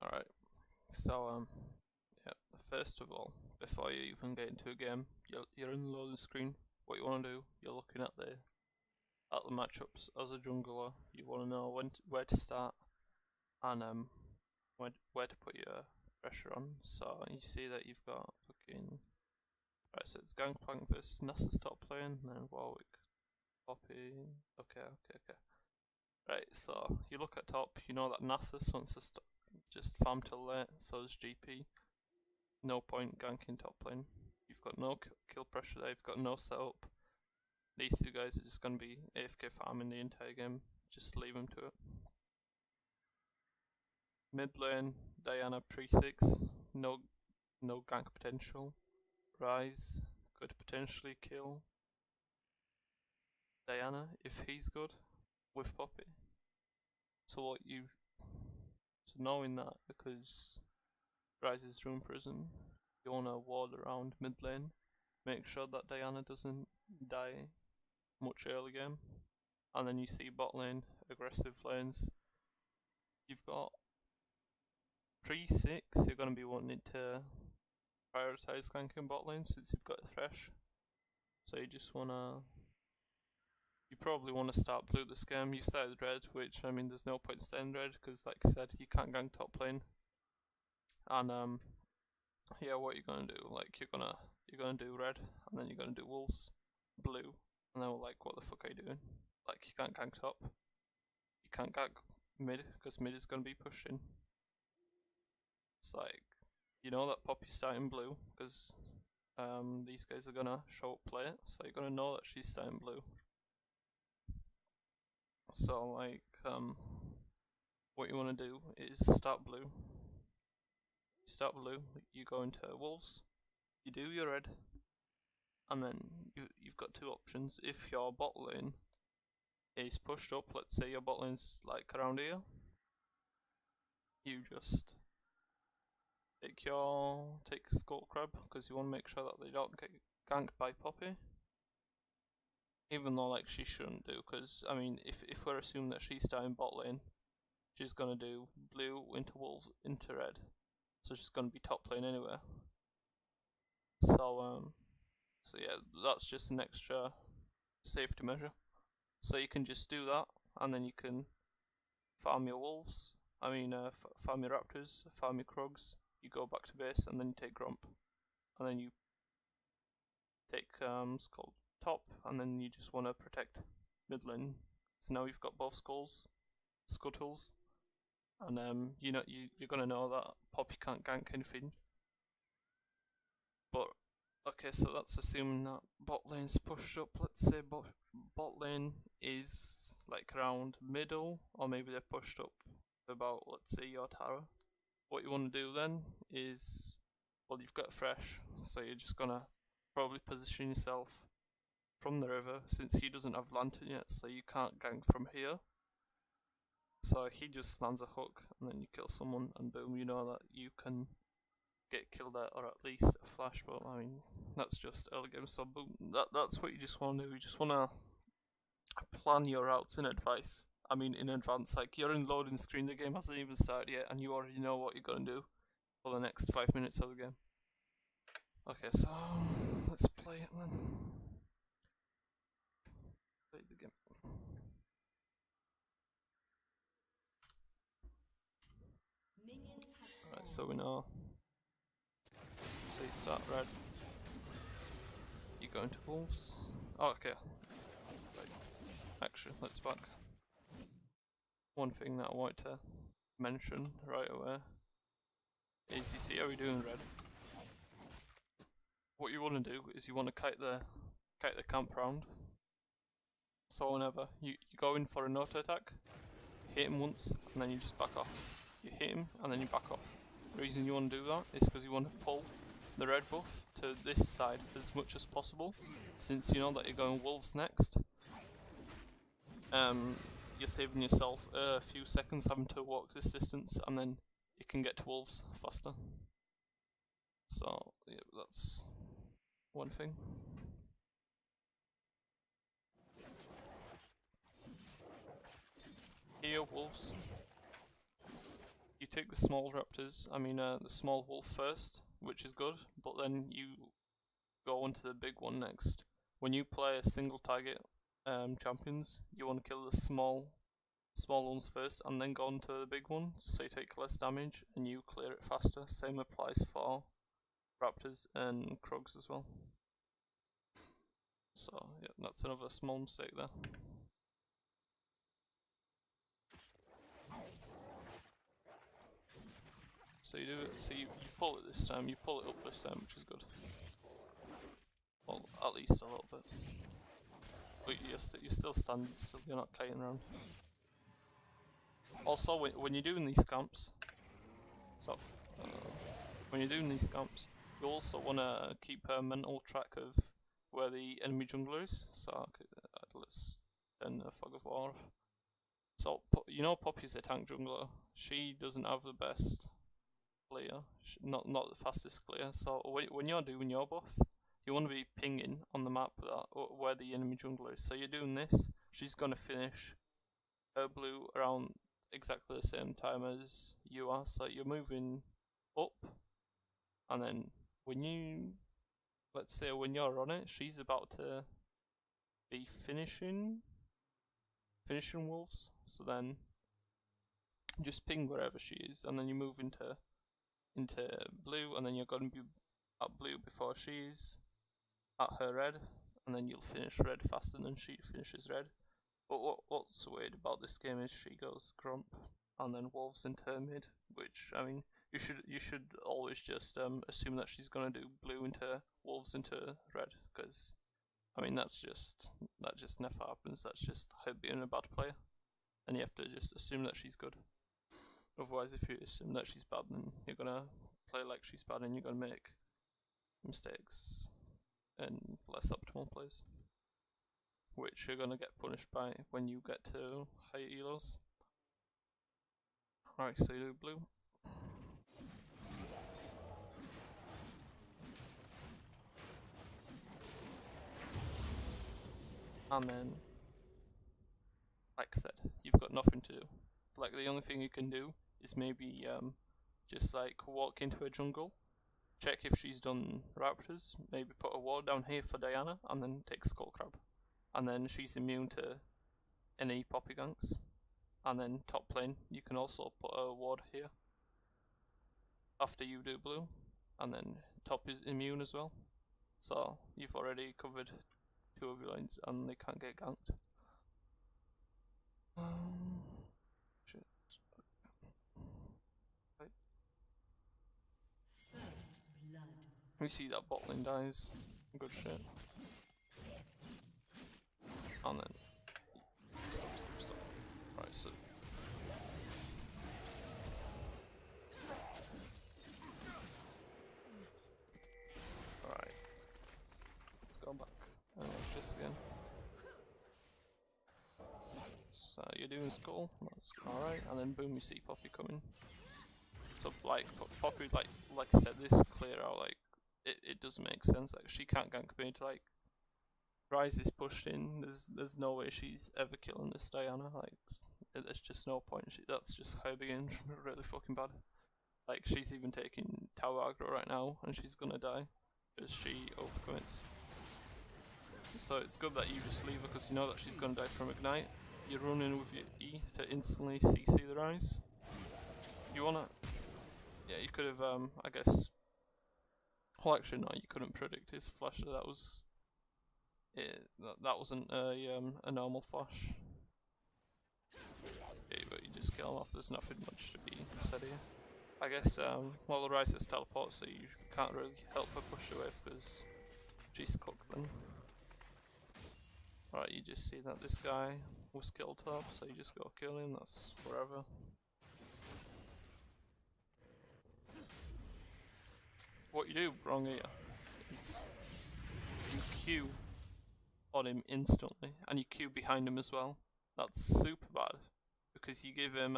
Alright, so yeah, first of all, before you even get into a game, you're in the loading screen. What you want to do, you're looking at the matchups. As a jungler, you want to know where to start and where to put your pressure on. So you see that you've got fucking right. So it's Gangplank versus Nasus top lane, and then Warwick, Tabi. Okay. Right. So you look at top. You know that Nasus wants to just farm till late. So does GP. No point ganking top lane. You've got no kill pressure there. You've got no setup. These two guys are just going to be AFK farming the entire game. Just leave them to it. Mid lane, Diana pre-6. No gank potential. Ryze could potentially kill Diana if he's good with Poppy. So knowing that, because Ryze is room prison, you wanna ward around mid lane. Make sure that Diana doesn't die much early game. And then you see bot lane, aggressive lanes. You've got pre-6, you're gonna be wanting to prioritize ganking bot lane since you've got a Thresh. So you probably want to start blue this game. You started red, which I mean there's no point staying red because like I said, you can't gank top lane. And yeah, what you're gonna do, like you're gonna do red and then you're gonna do wolves, blue, and then we're like, what the fuck are you doing? Like you can't gank top. You can't gank mid because mid is gonna be pushed in. It's like, you know that Poppy's starting blue because these guys are gonna show up play it, so you're gonna know that she's starting blue. So like what you want to do is start blue. You start blue, you go into wolves, you do your red, and then you've got two options. If your bot lane is pushed up, let's say your bot lane's like around here, you just take Skull Crab because you want to make sure that they don't get ganked by Poppy. Even though like she shouldn't do, because I mean if we're assuming that she's starting bot lane, she's gonna do blue into wolves into red, so she's gonna be top lane anyway. So yeah, that's just an extra safety measure. So you can just do that, and then you can farm your wolves. Farm your raptors, farm your krogs. You go back to base, and then you take Grump, and then you take Skull top, and then you just want to protect mid lane. So now you've got both scuttles, and you're gonna know that Poppy can't gank anything. But okay, so that's assuming that bot lane's pushed up. Let's say bot lane is like around middle, or maybe they're pushed up about, let's say, your tower. What you want to do then is, well, you've got Thresh, so you're just gonna probably position yourself from the river, since he doesn't have lantern yet, so you can't gank from here. So he just lands a hook, and then you kill someone, and boom, you know that you can get killed at, or at least a flash. But I mean, that's just early game, so boom, that's what you just want to do. You just want to plan your routes in advance. In advance. Like, you're in loading screen, the game hasn't even started yet, and you already know what you're gonna do for the next 5 minutes of the game. Okay, so let's play it then. Play the game. Alright, so we know. So you start red. You go into wolves. Oh, okay. Right. Actually, let's back. One thing that I want to mention right away is, you see how we're doing red. What you want to do is you want to kite the camp round. So whenever you go in for an auto attack, you hit him once and then you just back off. You hit him and then you back off. The reason you want to do that is because you want to pull the red buff to this side as much as possible, since you know that you're going wolves next. You're saving yourself a few seconds having to walk this distance, and then you can get to wolves faster. So yeah, that's one thing. Here, wolves. You take the small raptors, the small wolf first, which is good, but then you go on to the big one next. When you play a single target champions, you want to kill the small ones first and then go on to the big one, so you take less damage and you clear it faster. Same applies for raptors and krugs as well. So yeah, that's another small mistake there. So you do it, so you pull it this time, you pull it up this time, which is good. Well, at least a little bit. But you're still standing still, you're not kiting around. Also, when you're doing these camps, you also want to keep a mental track of where the enemy jungler is. So let's turn the fog of war off. So you know Poppy's a tank jungler. She doesn't have the best clear, not the fastest clear. So when you're doing your buff, you want to be pinging on the map where the enemy jungler is. So you're doing this, she's gonna finish her blue around exactly the same time as you are. So you're moving up, and then let's say when you're on it, she's about to be finishing wolves. So then just ping wherever she is, and then you move into blue, and then you're going to be at blue before she's at her red, and then you'll finish red faster than she finishes red. But what's weird about this game is she goes grump and then wolves into her mid, which you should always just assume that she's gonna do blue into wolves into red, because that just never happens. That's just her being a bad player, and you have to just assume that she's good. Otherwise, if you assume that she's bad, then you're gonna play like she's bad, and you're gonna make mistakes and less optimal plays, which you're gonna get punished by when you get to higher elos. Alright, so you do blue. And then, like I said, you've got nothing to do. Like, the only thing you can do is maybe just like walk into a jungle, check if she's done raptors, maybe put a ward down here for Diana, and then take skull crab. And then she's immune to any poppy ganks. And then top lane, you can also put a ward here after you do blue, and then top is immune as well. So you've already covered 2 of your lanes and they can't get ganked. Shit. Right. We see that bot lane dies. Good shit. And then stop. Right, so alright. Let's go back and watch this again. So you're doing skull, that's alright, and then boom, you see Poppy coming. So like Poppy, like I said, this clear out, like it doesn't make sense. Like she can't gank mid. Like Ryze is pushed in. There's no way she's ever killing this Diana. Like there's just no point. That's just her being really fucking bad. Like she's even taking tower aggro right now, and she's gonna die because she overcommits. So it's good that you just leave her because you know that she's gonna die from ignite. You run in with your E to instantly CC the Ryze. You wanna, yeah, you could have I guess. Well, actually, no, you couldn't predict his flash. That was that wasn't a normal flash. Okay, but you just kill him off. There's nothing much to be said here. I guess well, the Ryze is teleport, so you can't really help her push away because she's cooked then. Alright, you just see that this guy was killed up, so you just go kill him. That's wherever. What you do wrong here is you Q on him instantly, and you Q behind him as well. That's super bad, because you give him,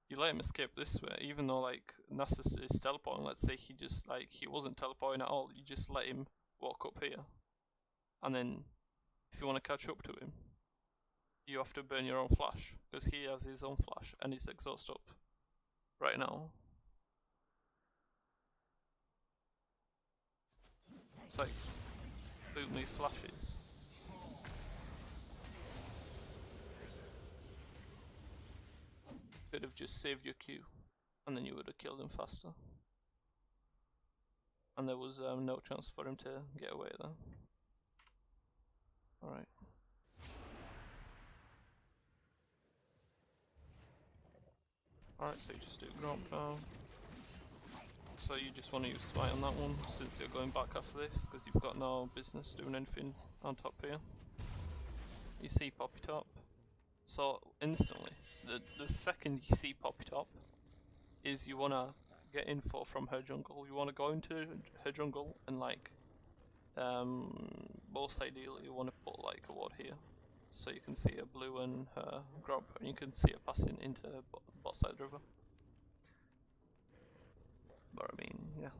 you let him escape this way, even though like Nasus is teleporting. Let's say he wasn't teleporting at all, you just let him walk up here, and then if you want to catch up to him, you have to burn your own flash, because he has his own flash and his exhaust up right now. It's like, boot me flashes. Could have just saved your Q, and then you would have killed him faster. And there was no chance for him to get away there. Alright. Alright, so you just do drop now. So you just want to use Smite on that one, since you're going back after this, because you've got no business doing anything on top here. You see Poppy Top. So instantly, the second you see Poppy Top, is you want to get info from her jungle. You want to go into her jungle and like, most ideally you want to put like a ward here, so you can see a blue and her grab, and you can see her passing into bot side river. But I mean, yeah,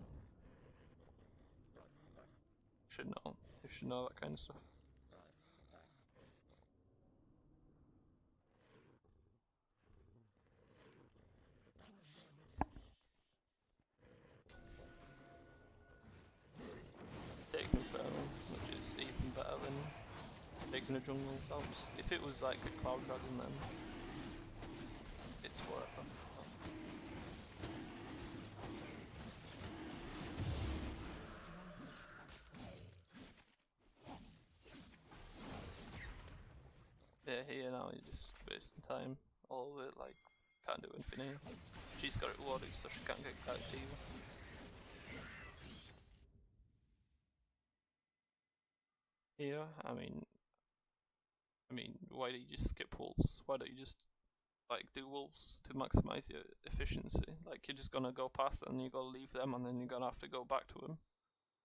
you should know that kind of stuff. Take Infernal, which is even better than taking a jungle bounce. If it was like a Cloud Dragon, then it's whatever. Yeah, here now you're just wasting time. All of it, like, can't do anything here. She's got it warded, so she can't get ganked either. Here, I mean, why do you just skip wolves? Why don't you just like do wolves to maximize your efficiency? Like, you're just gonna go past and you gotta leave them, and then you're gonna have to go back to them.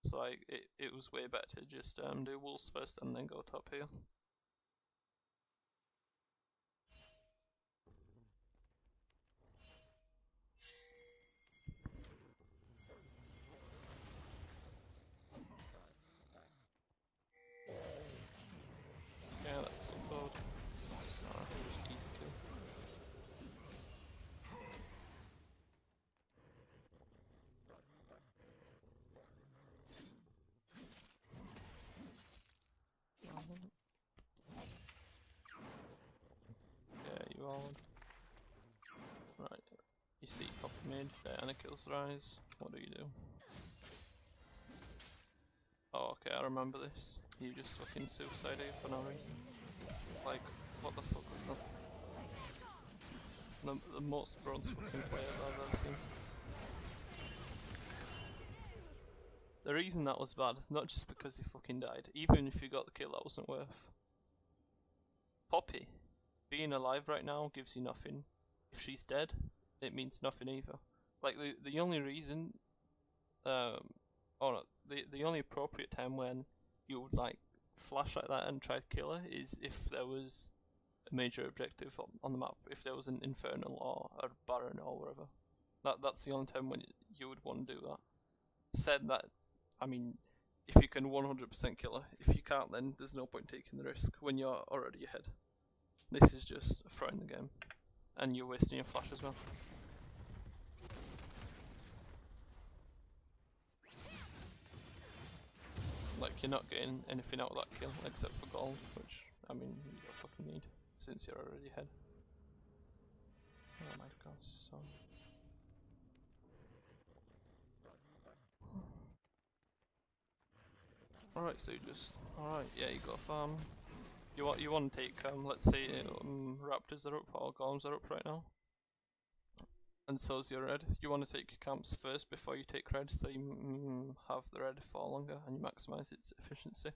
So like, it was way better to just do wolves first and then go top here. Yeah, that's so bold. Easy kill. Yeah, you are. Right. You see Poppy mid, Diana kills Ryze. What do you do? Oh, okay, I remember this. You just fucking suicided for no reason. Like, what the fuck was that? The most bronze fucking player I've ever seen. The reason that was bad, not just because he fucking died, even if you got the kill, that wasn't worth. Poppy, being alive right now gives you nothing. If she's dead, it means nothing either. Like, the only reason, the only appropriate time when you would like flash like that and try to kill her is if there was a major objective on the map, if there was an Infernal or a Baron or whatever. That's the only time when you would want to do that. Said that, I mean, if you can 100% kill her, if you can't, then there's no point taking the risk when you're already ahead. This is just throwing the game, and you're wasting your flash as well. Like, you're not getting anything out of that kill except for gold, which, I mean, you don't fucking need since you're already ahead. Oh my god, so. Alright, so you just. Alright, yeah, you got farm. You want to take, let's say, Raptors are up or Golems are up right now. And so's your red. You want to take your camps first before you take red, so you have the red for longer and you maximise its efficiency.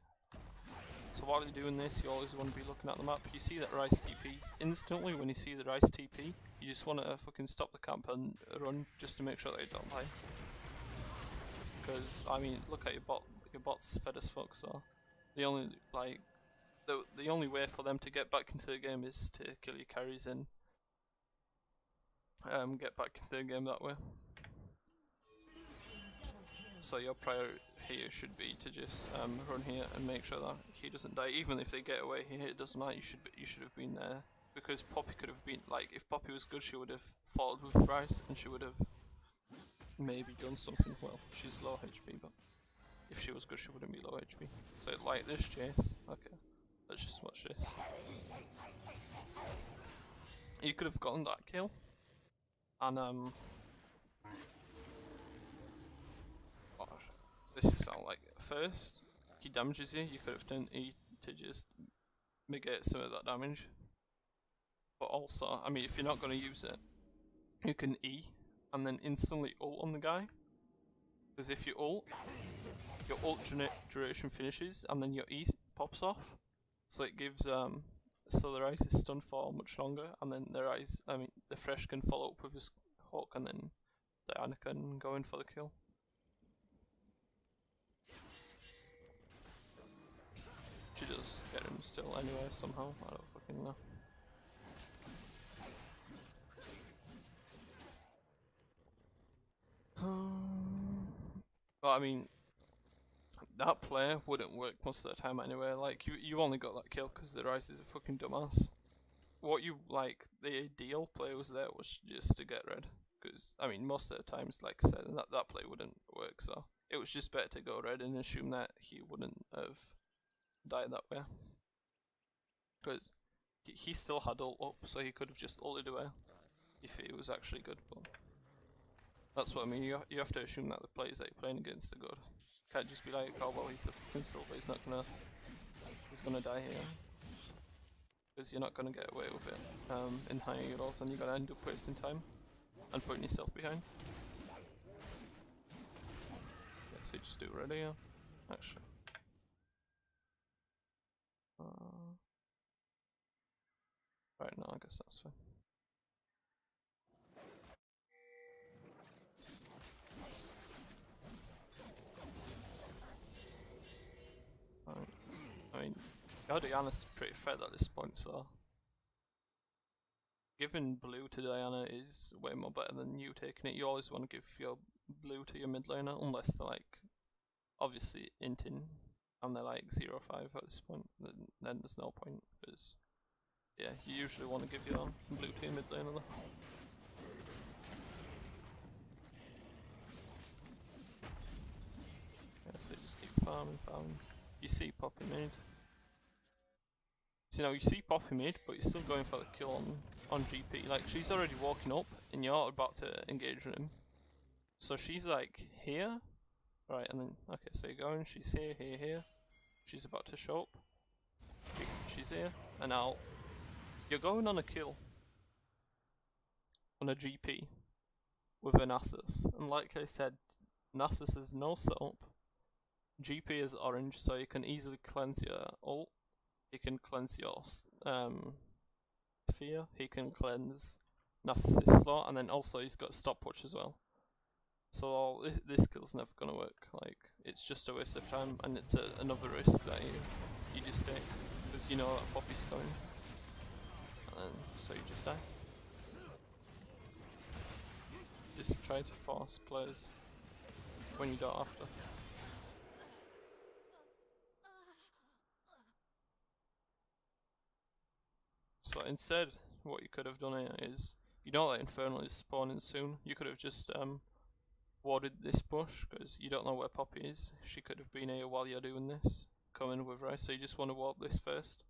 So while you're doing this, you always want to be looking at the map. You see that Ryze TPs. Instantly when you see the Ryze TP, you just want to fucking stop the camp and run just to make sure that you don't die. Because, I mean, look at your bot's fed as fuck, so the only, like, the only way for them to get back into the game is to kill your carries and get back into the game that way. So your priority here should be to just run here and make sure that he doesn't die. Even if they get away here, it doesn't matter. You should have been there, because Poppy could have been like, if Poppy was good, she would have fought with Ryze and she would have maybe done something. Well, she's low HP, but if she was good, she wouldn't be low HP. So like this chase. Okay, let's just watch this. You could have gotten that kill, and this is sound like first he damages you. You could have done E to just negate some of that damage. But also, I mean, if you're not going to use it, you can E and then instantly ult on the guy. Because if you ult, your ult duration finishes and then your E pops off. So it gives so the Ryze is stunned for much longer, and then the Thresh can follow up with his hook, and then Diana can go in for the kill. She does get him still anyway somehow. I don't fucking know. But I mean, that play wouldn't work most of the time anyway. Like you only got that kill because the Ryze is a fucking dumbass. What you like, the ideal play was just to get red. Because I mean, most of the times, like I said, that play wouldn't work. So it was just better to go red and assume that he wouldn't have died that way. Because he still had ult up, so he could have just ulted away if he was actually good. But that's what I mean. You have to assume that the players that you're playing against are good. Can't just be like, oh well, he's a fucking silver, he's gonna die here. Because you're not gonna get away with it in higher euros, and you're gonna end up wasting time and putting yourself behind. Yeah, so you just do it ready, yeah. Actually. Right, no, I guess that's fine. I mean, Diana's pretty fed at this point, so giving blue to Diana is way more better than you taking it. You always want to give your blue to your mid laner, unless they're like obviously inting and they're like 0-5 at this point. Then there's no point, because yeah, you usually want to give your blue to your mid laner though. Yeah, so you just keep farming. You see Poppy mid. So, you see Poppy mid, but you're still going for the kill on GP. Like, she's already walking up, and you're about to engage with him. So she's like here, right? And then okay, so you're going. She's here. She's about to show up. She's here, and now you're going on a kill on a GP with a Nasus, and like I said, Nasus is no soap. GP is orange, so you can easily cleanse your ult. He can cleanse your fear. He can cleanse Nasus' slot, and then also he's got stopwatch as well. So this kill's never gonna work. Like, it's just a waste of time, and it's another risk that you just take, because you know that Poppy's coming, and so you just die. Just try to force players when you don't have to. So instead, what you could have done here is, you know that Infernal is spawning soon. You could have just warded this bush, because you don't know where Poppy is. She could have been here while you're doing this, coming with Ryze. So you just want to ward this first.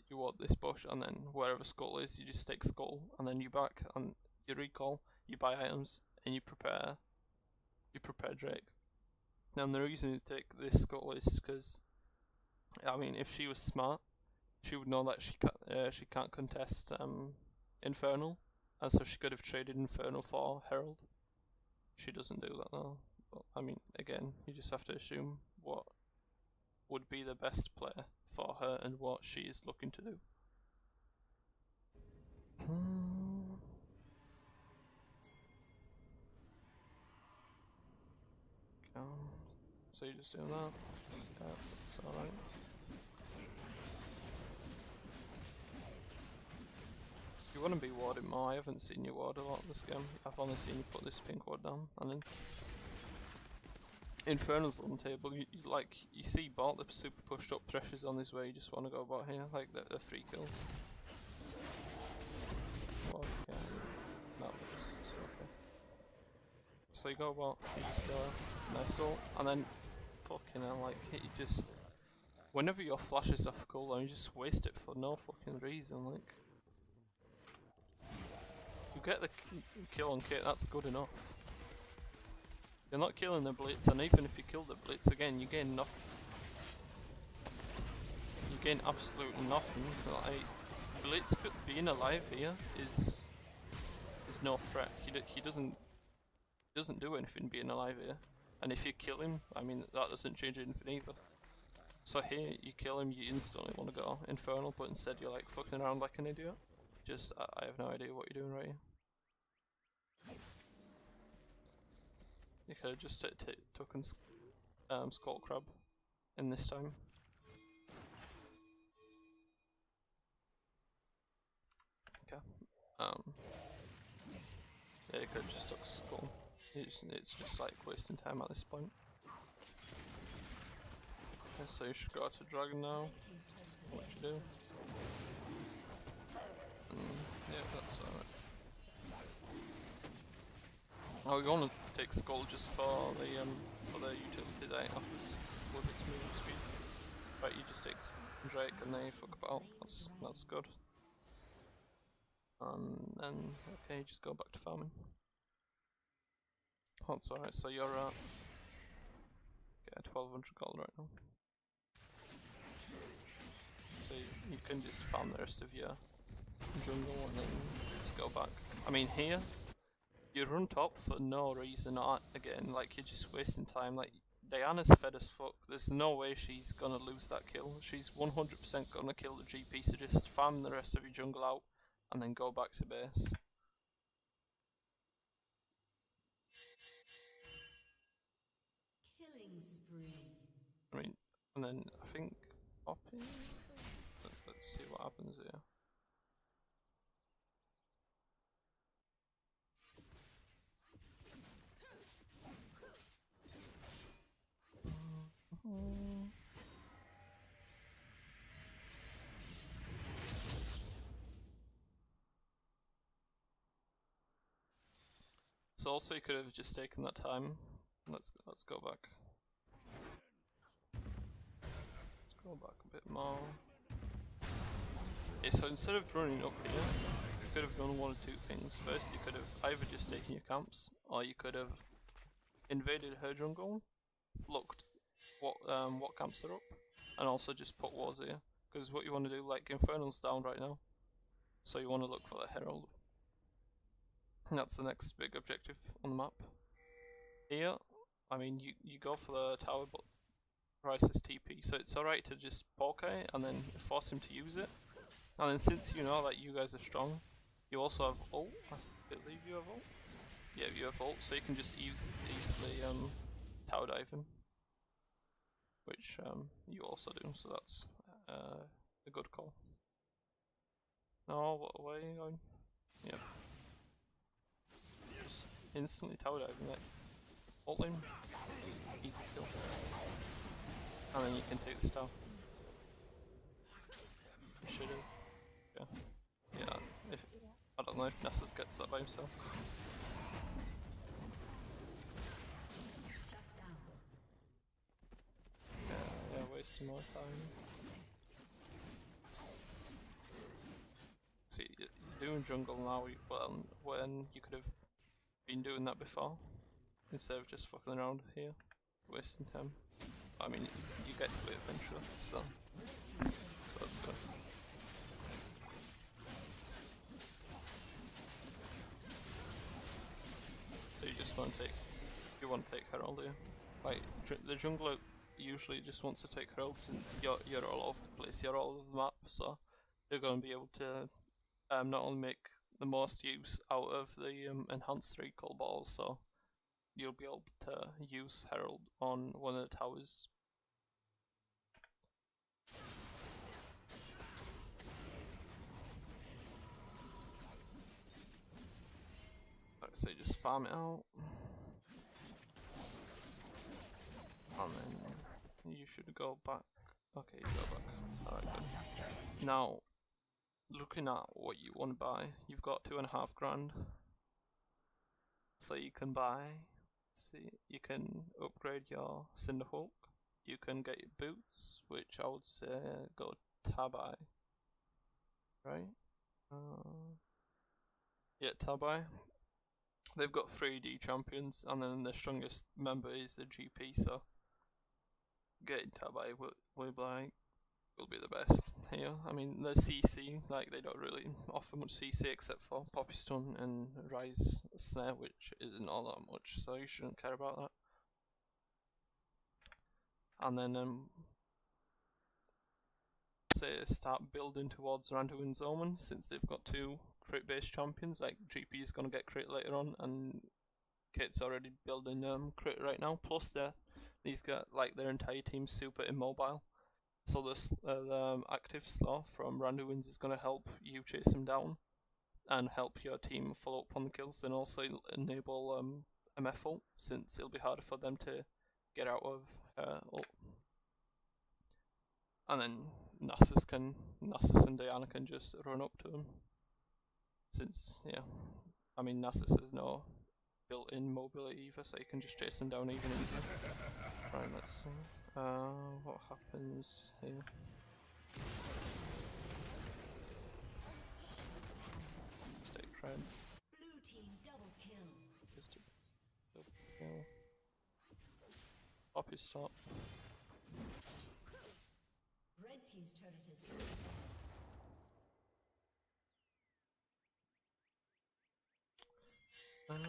You ward this bush, and then wherever scuttle is, you just take scuttle, and then you back, and you recall, you buy items, and you prepare Drake. Now the reason you take this scuttle is because, I mean, if she was smart, she would know that she can't contest Infernal, and so she could have traded Infernal for Herald. She doesn't do that though. But I mean, again, you just have to assume what would be the best player for her and what she is looking to do. So you're just doing that. That's alright. You want to be warding more. I haven't seen you ward a lot this game. I've only seen you put this pink ward down, and then Infernal's on the table. You see bot, they're super pushed up. Thresh is on his way. You just want to go about here, like the 3 kills. Oh, yeah, that was okay. So you go about, you just go nice ult, and then fucking hell, like you just whenever your flash is off cooldown, you just waste it for no fucking reason. Like you get the kill on Cait, that's good enough. You're not killing the blitz, and even if you kill the blitz again, you gain nothing. You gain absolutely nothing. Like blitz being alive here is no threat. He doesn't do anything being alive here. And if you kill him, I mean that doesn't change anything either. So here you kill him, you instantly want to go Infernal, but instead you're like fucking around like an idiot. Just I have no idea what you're doing right here. You could have just taken Skull Crab in this time. Okay. Yeah, you could have just took Skull. It's just like wasting time at this point. Okay, so you should go to Dragon now. What you do? Yeah, that's alright. Oh, you want to take Skull just for the utility that it offers with its movement speed. Right, you just take Drake and then you fuck about. That's good. And then okay, just go back to farming. Oh, it's alright. So you're at 1200 gold right now. So you can just farm the rest of your jungle and then just go back. I mean here, you run top for no reason. Again, like you're just wasting time. Like Diana's fed as fuck. There's no way she's gonna lose that kill. She's 100% gonna kill the GP. So just farm the rest of your jungle out and then go back to base. Killing spree. I mean, and then I think Poppy. Let's see what happens here. So also you could have just taken that time. Let's go back. Let's go back a bit more. Okay, so instead of running up here, you could have done one of 2 things. First, you could have either just taken your camps, or you could have invaded her jungle, looked what camps are up, and also just put wards here. Because what you want to do, like Infernal's down right now, so you want to look for the Herald. And that's the next big objective on the map. Here, I mean, you go for the tower, but Ryze's TP, so it's alright to just poke it and then force him to use it. And then since you know that you guys are strong, you also have ult. I believe you have ult. Yeah, you have ult, so you can just easily tower dive him, which you also do. So that's a good call. No, what way are you going? Yep. Just instantly tower diving it. Ult him. Easy kill. And then you can take the staff. You should have. Yeah, I don't know if Nasus gets that by himself. Yeah, wasting more time. See, you're doing jungle now, well, when you could have been doing that before, instead of just fucking around here, wasting time. I mean, you get to it eventually, so that's good. So you just want to take Herald here. Like the jungler usually just wants to take Herald since you're all over the place, you're all over the map, so they're going to be able to not only make the most use out of the enhanced recall balls, so you'll be able to use Herald on one of the towers. So just farm it out. And then you should go back. Okay, you go back. Alright, good. Now, looking at what you want to buy, you've got 2.5 grand. So you can buy, see, you can upgrade your Cinderhulk. You can get your boots, which I would say go Tabi. Right? Yeah, Tabi. They've got 3D champions, and then the strongest member is the GP, so getting Tabi will be the best here. I mean, the CC, like, they don't really offer much CC except for Poppy Stun and Ryze Snare, which isn't all that much, so you shouldn't care about that. And then, say, start building towards Randuins Omen, since they've got 2 crit-based champions. Like, GP is going to get crit later on, and Cait's already building crit right now. Plus, these got, like, their entire team's super immobile. So the active slow from Randuins is going to help you chase him down and help your team follow up on the kills, and also enable MF ult, since it'll be harder for them to get out of ult. And then Nasus and Diana can just run up to him. Since, yeah, I mean, Nasus has no built-in mobility either, so you can just chase him down even easier. Right, let's see. What happens here? Let's take cred. Blue team double kill. Just to double kill. Poppy stop. Red team's turret has been Wait.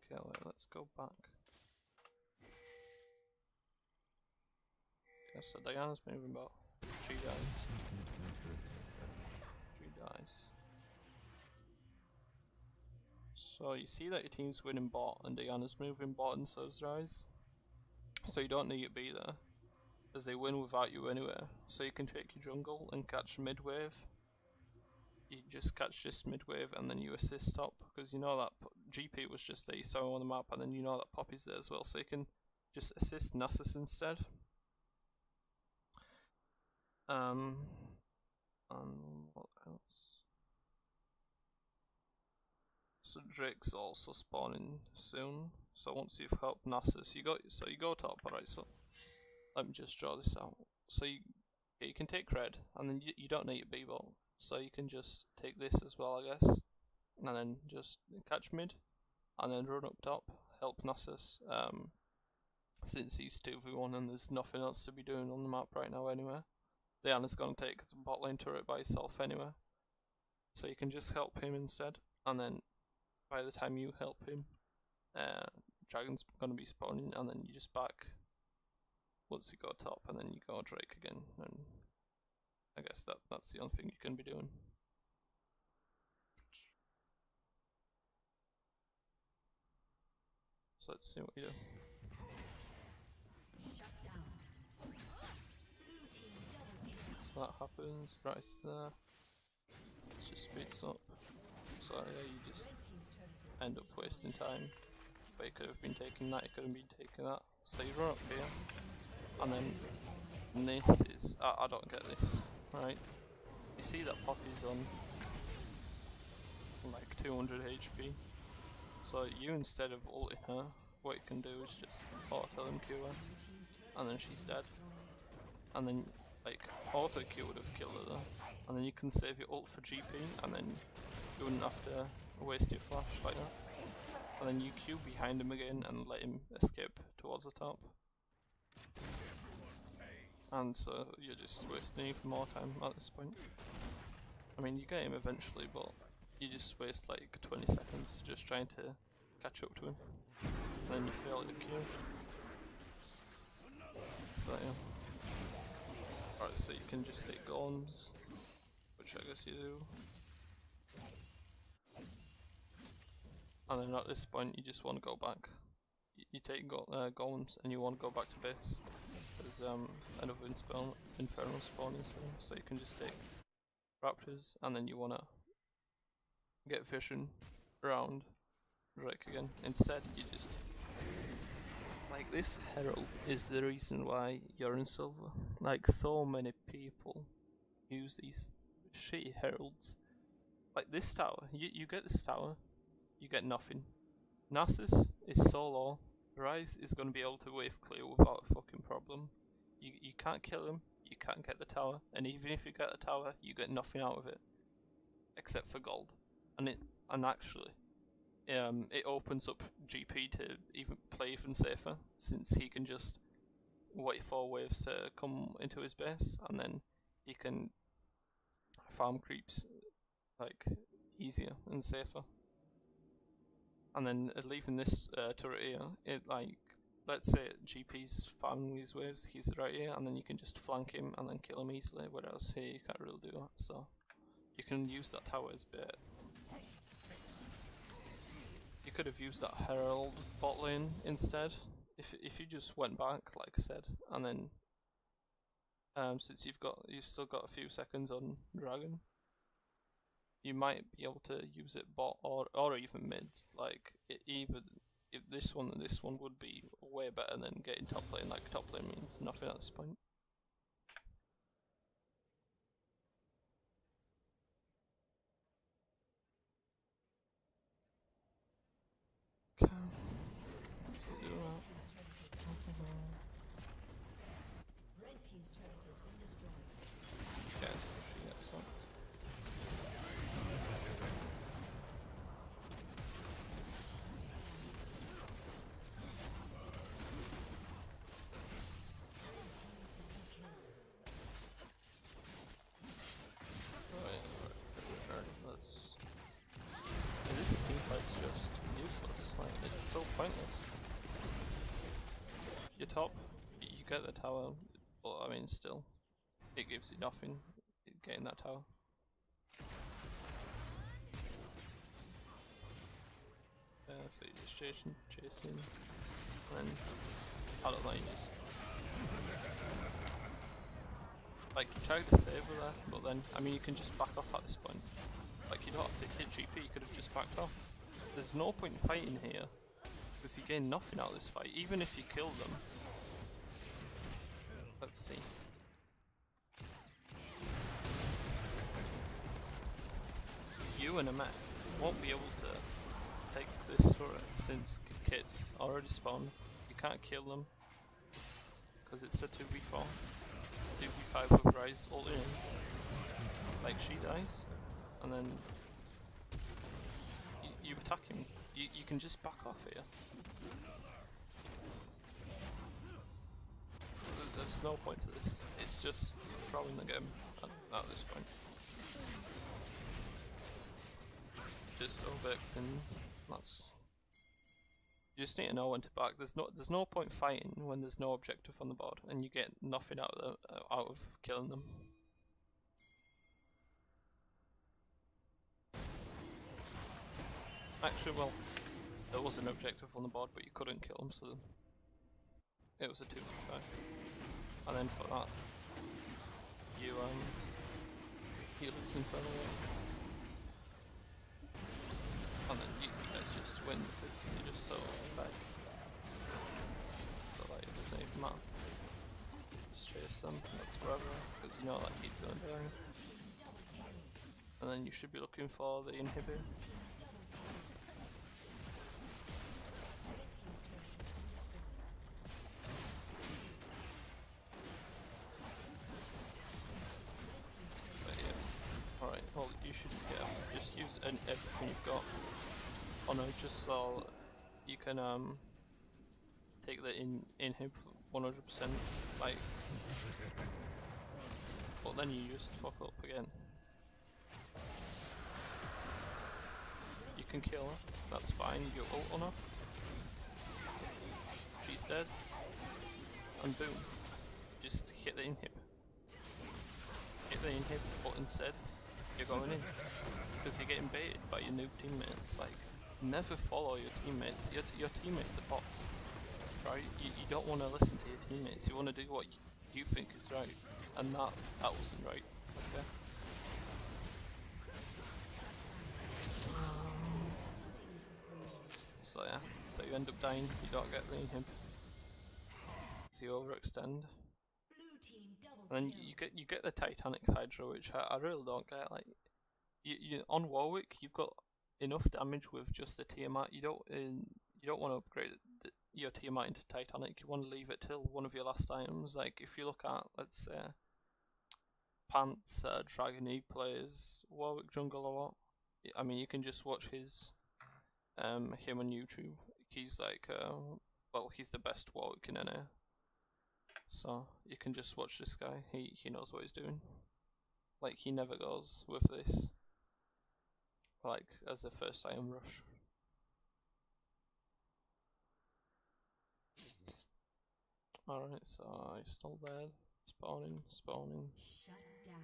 Okay, wait, let's go back. Okay, so Diana's moving about. She dies. She dies. So you see that your team's winning bot and Diana's moving bot and so's Ryze. So you don't need to be there, as they win without you anyway. So you can take your jungle and catch mid wave. You just catch this mid wave and then you assist top, because you know that GP was just there, you saw him on the map, and then you know that Poppy's there as well, so you can just assist Nasus instead. And what else? So Drake's also spawning soon. So once you've helped Nasus, you go top. Alright, so let me just draw this out. So you can take red, and then you don't need a B-bot. So you can just take this as well, I guess, and then just catch mid, and then run up top, help Nasus, since he's 2v1 and there's nothing else to be doing on the map right now anyway. Diana's gonna take the bot lane turret by herself anyway, so you can just help him instead, and then by the time you help him, Dragon's gonna be spawning, and then you just back once you go top, and then you go Drake again, and I guess that's the only thing you can be doing. So let's see what we do. So that happens, Ryze is there. Let's just speeds up. So yeah, you just end up wasting time. But you could have been taking that, you could have been taking that. So you run up here, and then this is, I don't get this. Right, you see that Poppy's on like 200 HP, so you, instead of ulting her, what you can do is just auto MQ her, and then she's dead, and then like auto Q would have killed her though, and then you can save your ult for GP, and then you wouldn't have to waste your flash like that, and then you Q behind him again and let him escape towards the top. And so you're just wasting even more time at this point. I mean, you get him eventually, but you just waste like 20 seconds just trying to catch up to him. And then you fail your Q. So yeah. Alright, so you can just take golems, which I guess you do. And then at this point you just want to go back. You take golems and you want to go back to base. There's another Infernal spawning soon, so you can just take Raptors, and then you wanna get vision around Rick again. Instead, you just like this Herald is the reason why you're in silver. Like so many people use these shitty Heralds. Like this tower, you get this tower, you get nothing. Nasus is so low. Ryze is going to be able to wave clear without a fucking problem. You can't kill him, you can't get the tower, and even if you get the tower, you get nothing out of it except for gold. And actually, it opens up GP to even play even safer, since he can just wait for waves to come into his base, and then he can farm creeps like easier and safer. And then leaving this turret here, it like, let's say GP's farming these waves, he's right here, and then you can just flank him and then kill him easily, whereas here you can't really do that, so you can use that tower as bait. You could have used that Herald bot lane instead, if you just went back, like I said, and then since you've still got a few seconds on Dragon, you might be able to use it bot or even mid. Like either if this one and this one would be way better than getting top lane. Like top lane means nothing at this point. Okay. So we'll do that. Red team's turret has been destroyed. Yes, she gets that. Let's. This team fight's just useless. Like it's so pointless. You're top, you get the tower, but I mean still, it gives you nothing getting that tower. Yeah, so you're just chasing, and then I don't know, you just like you try to save her there, but then I mean you can just back off at this point. Like you don't have to hit GP, you could have just backed off. There's no point in fighting here, because you gain nothing out of this fight, even if you kill them. Let's see. You and MF won't be able to take this turret since Cait's already spawned. You can't kill them, because it's a 2v4. 2v5 with Ryze ulting in. Like she dies, and then you attack him. You can just back off here. There's no point to this. It's just throwing the game at this point. Just overextending. That's. You just need to know when to back. There's no point fighting when there's no objective on the board, and you get nothing out of killing them. Actually, well, there was an objective on the board, but you couldn't kill them, so it was a 2v5. And then for that, you lose Infernal, and then you guys just win because you're just so fed. So like, it doesn't even matter. Just chase them, that's forever, because you know like he's gonna die. And then you should be looking for the inhib. Well, you should just use everything you've got on her, just so you can take the inhib 100%, like, but then you just fuck up again. You can kill her, that's fine, you ult on her, she's dead, and boom, just hit the inhib. Hit the inhib, but instead you're going in, because you're getting baited by your noob teammates. Like, never follow your teammates. Your teammates are bots, right? You don't want to listen to your teammates. You want to do what you think is right, and that wasn't right. Okay. So yeah, so you end up dying, you don't get the inhib. So you overextend. Blue team double And then kill. you get the Titanic Hydra, which I really don't get. Like you on Warwick, you've got enough damage with just the Tiamat. You don't want to upgrade your Tiamat into Titanic. You want to leave it till one of your last items. Like if you look at, let's say, Pants, Dragon E plays Warwick jungle a lot. I mean, you can just watch his him on YouTube. He's like well, he's the best Warwick in NA. So you can just watch this guy. He knows what he's doing. Like he never goes with this like as a first item rush. Alright, so he's still there. Spawning. Shut down.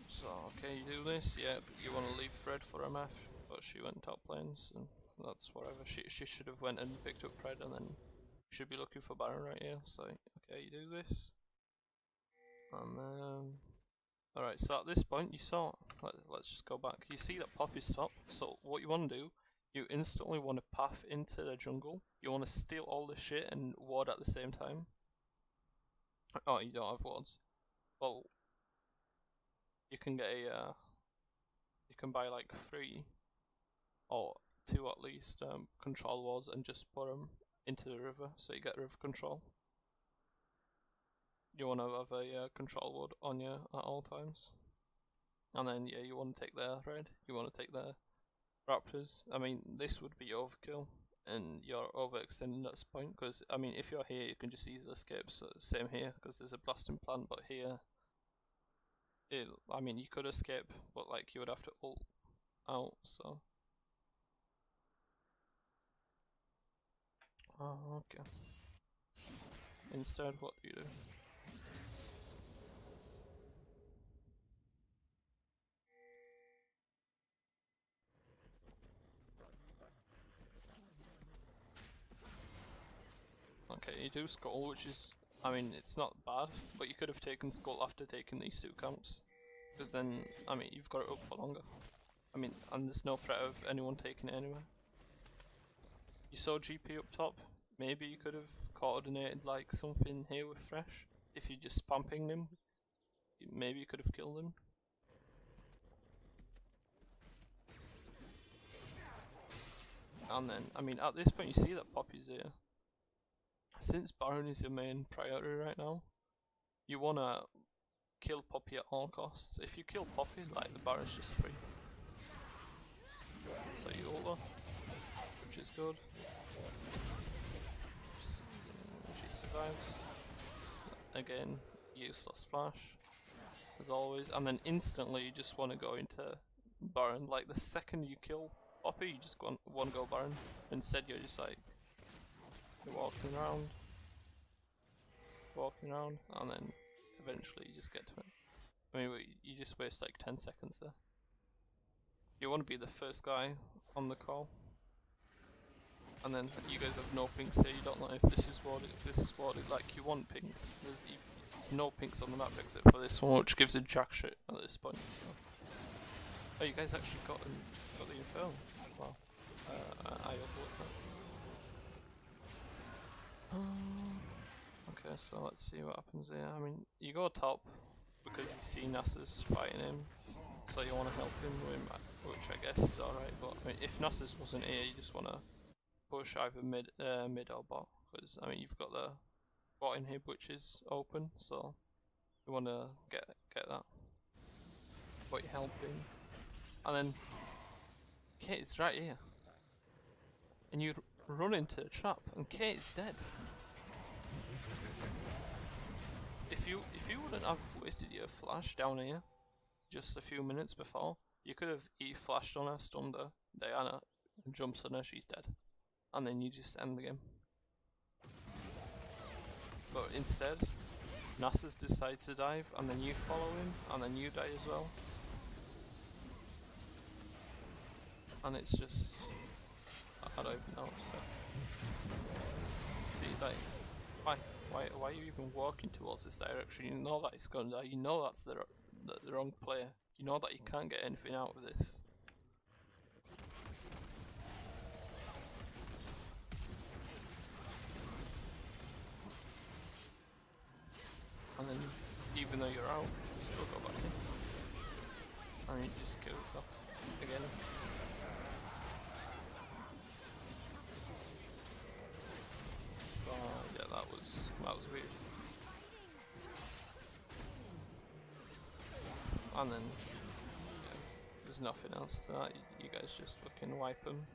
So okay, you do this, yeah, but you want to leave Fred for MF, but she went top lanes, and that's whatever. She should have went and picked up Fred, and then should be looking for Baron right here. So okay, you do this, and then alright. So at this point, you saw. Let's just go back. You see that Poppy's top. So what you want to do, you instantly want to path into the jungle. You want to steal all the shit and ward at the same time. Oh, you don't have wards. Well, you can get a you can buy like 3 or 2 at least control wards and just put them into the river, so you get river control. You want to have a control ward on you at all times, and then yeah, you want to take their red, you want to take their raptors. I mean, this would be overkill and you're overextending at this point, because I mean, if you're here you can just easily escape. So same here, because there's a blasting plant, but here I mean, you could escape, but like you would have to ult out. So okay. Instead, what do you do? Okay, you do scuttle, which is, I mean, it's not bad, but you could have taken scuttle after taking these 2 camps, because then, I mean, you've got it up for longer. I mean, and there's no threat of anyone taking it anywhere. You saw GP up top. Maybe you could have coordinated like something here with Thresh. If you just spam pinged him, maybe you could have killed him. And then, I mean, at this point you see that Poppy's here. Since Baron is your main priority right now, you wanna kill Poppy at all costs. If you kill Poppy, like, the Baron's just free. So you ult her, which is good. She survives. Again, useless flash, as always. And then instantly you just want to go into Baron. Like, the second you kill Poppy, you just want to go Baron. Instead you're just like, you're walking around, and then eventually you just get to it. I mean, you just waste like 10 seconds there. You want to be the first guy on the call. And then you guys have no pinks here, you don't know if this is warded, like you want pinks. There's no pinks on the map except for this one, which gives a jack shit at this point, so. Oh, you guys actually got the Infernal. Wow. I overlooked that. Okay, so let's see what happens here. I mean, you go top because you see Nasus fighting him, so you want to help him, which I guess is alright, but I mean, if Nasus wasn't here, you just want to push either mid or bot, because I mean, you've got the bot inhib which is open, so you want to get that. But you're helping, and then Cait is right here, and you run into a trap, and Cait is dead. If you wouldn't have wasted your flash down here just a few minutes before, you could have flashed on her, stunned her, Diana jumps on her, she's dead, and then you just end the game. But instead, Nasus decides to dive, and then you follow him, and then you die as well. And it's just, I don't even know. So see, like, why are you even walking towards this direction? You know that it's gonna die. You know that's the wrong player. You know that you can't get anything out of this. even though you're out, you still go back in. And you just kill yourself again. So yeah, that was weird. And then yeah, there's nothing else to that. You guys just fucking wipe them.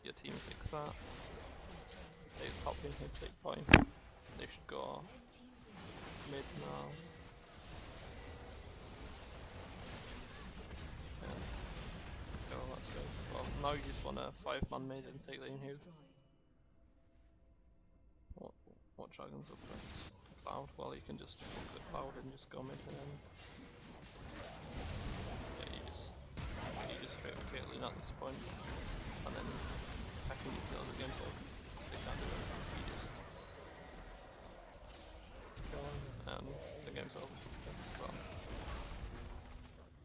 Your team picks that. Take top in here, take point. They should go mid now. Yeah. Oh, that's good. Well, now you just want a 5-man mid and take the inhib. What dragon's up next? Cloud? Well, you can just fuck the cloud and just go mid and then. Yeah, you just straight up Caitlyn at this point. And then the second you kill the game's over. They can't do anything. You just kill them and the game's over. So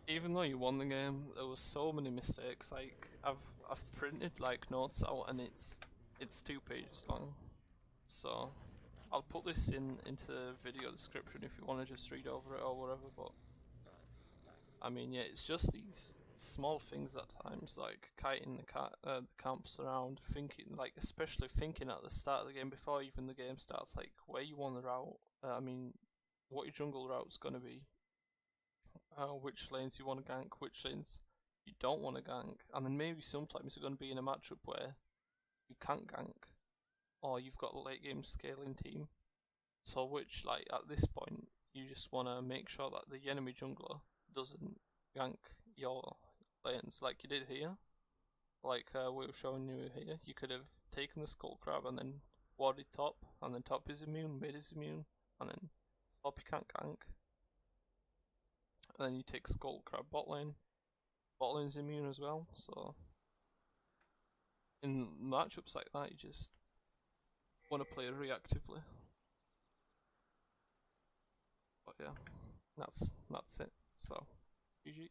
even though you won the game, there was so many mistakes. Like I've printed like notes out and it's 2 pages long. So I'll put this into the video description if you want to just read over it or whatever, but I mean yeah, it's just these small things at times, like kiting the camps around, thinking, like especially thinking at the start of the game before even the game starts, like where you want the route, I mean what your jungle route's gonna be, which lanes you want to gank, which lanes you don't want to gank, and then maybe sometimes you're going to be in a matchup where you can't gank, or you've got a late game scaling team, so which like at this point you just want to make sure that the enemy jungler doesn't gank your lanes like you did here. Like we were showing you here, you could have taken the skull crab and then warded top, and then top is immune, mid is immune, and then top you can't gank. And then you take skull crab bot lane's immune as well, so in matchups like that you just want to play reactively. But yeah, that's it. So GG.